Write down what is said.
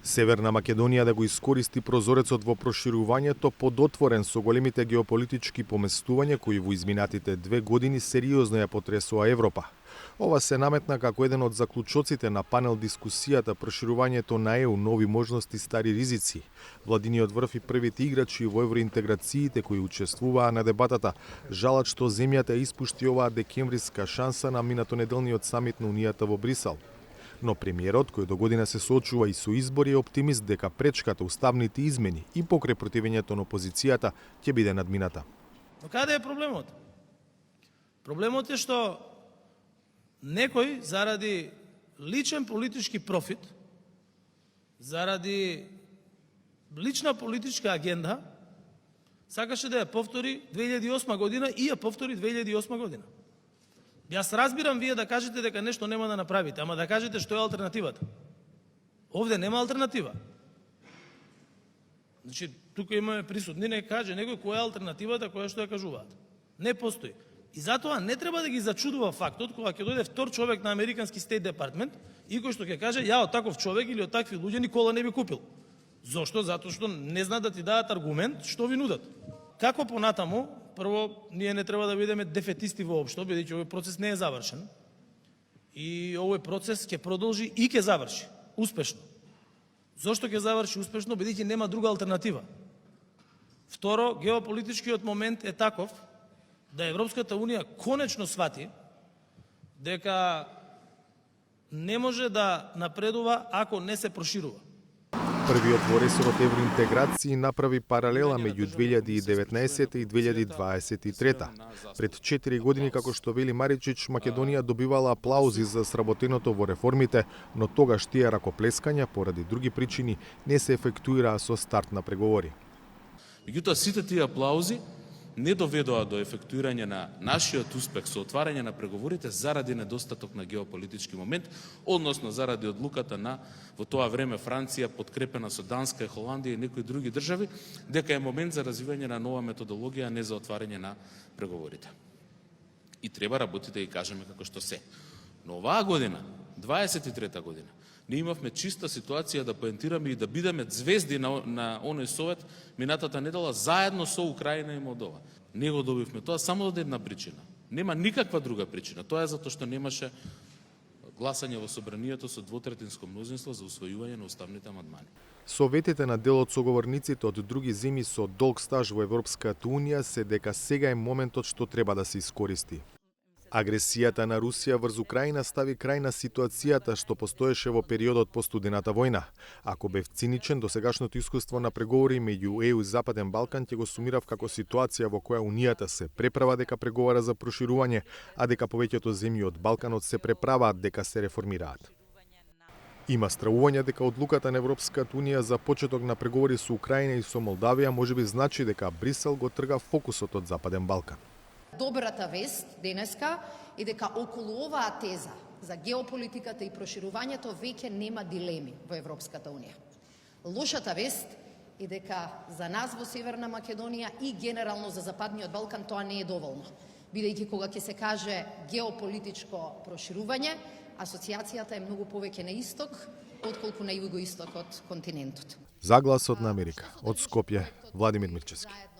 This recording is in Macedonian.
Северна Македонија да го искористи прозорецот во проширувањето подотворен со големите геополитички поместувања кои во изминатите 2 години сериозно ја потресоа Европа. Ова се наметна како еден од заклучоците на панел дискусијата проширувањето на ЕУ, нови можности, стари ризици. Владиниот врв и првите играчи во евроинтеграциите кои учествуваа на дебатата жалат што земјата испушти оваа декемвриска шанса на минатонеделниот самит на Унијата во Брисел. Но премиерот, кој до година се соочува и со избори, е оптимист дека пречката уставните измени и покрај противењето на опозицијата ќе биде надмината. Но каде е проблемот? Проблемот е што некој заради личен политички профит, заради лична политичка агенда, сакаше да ја повтори 2008 година и ја повтори 2008 година. Јас разбирам вие да кажете дека нешто нема да направите, ама да кажете што е алтернативата. Овде нема алтернатива. Значи, тука имаме присутни, не каже некој која е алтернативата, која што ја кажуваат. Не постои. И затоа не треба да ги зачудува фактот кога ќе дојде втор човек на американски Стейт Департмент и кој што ќе каже ја од таков човек или од такви луѓе никола не би купил. Зошто? Затоа што не знаат да ти дадат аргумент што ви нудат. Како понатаму? Прво, ние не треба да бидеме дефетисти воопшто, бидејќи овој процес не е завршен. И овој процес ќе продолжи и ќе заврши успешно. Зошто ќе заврши успешно? Бидејќи нема друга алтернатива. Второ, геополитичкиот момент е таков да Европската Унија конечно свати дека не може да напредува ако не се проширува. Првиот во ресорот евроинтеграција направи паралела меѓу 2019 и 2023. Пред 4 години, како што вели Маричич, Македонија добивала аплаузи за сработеното во реформите, но тогаш тие ракоплескања поради други причини не се ефектуираа со старт на преговори. Меѓутоа сите тие аплаузи не доведоа до ефектуирање на нашиот успех со отварање на преговорите заради недостаток на геополитички момент, односно заради одлуката на во тоа време Франција, подкрепена со Данска, Холандија и некои други држави, дека е момент за развивање на нова методологија, а не за отварање на преговорите. И треба работите и кажеме како што се. Но оваа година, 23-та година, ние имавме чиста ситуација да поентираме и да бидеме звезди на оној совет минатата недела заедно со Украина и Молдова. Не го добивме тоа само од една причина. Нема никаква друга причина. Тоа е затоа што немаше гласање во собранието со двотретинско мнозинство за усвојување на уставните амандмани. Советите на дел од соговорниците од други земји со долг стаж во Европската Унија се дека сега е моментот што треба да се искористи. Агресијата на Русија врз Украина стави крај на ситуацијата што постоеше во периодот по студената војна. Ако бев циничен, досегашното искуство на преговори меѓу ЕУ и Западен Балкан ќе го сумирав како ситуација во која Унијата се преправа дека преговара за проширување, а дека повеќето земји од Балканот се преправаат дека се реформираат. Има стравување дека одлуката на Европската Унија за почеток на преговори со Украина и со Молдавија можеби значи дека Брисел го трга фокусот од Западен Балкан. Добрата вест денеска е дека околу оваа теза за геополитиката и проширувањето веќе нема дилеми во Европската Унија. Лошата вест е дека за нас во Северна Македонија и генерално за Западниот Балкан тоа не е доволно, бидејќи кога ќе се каже геополитичко проширување, асоциацијата е многу повеќе на исток отколку на југоисток од континентот. За гласот на Америка, од Скопје, Владимир Мирчевски.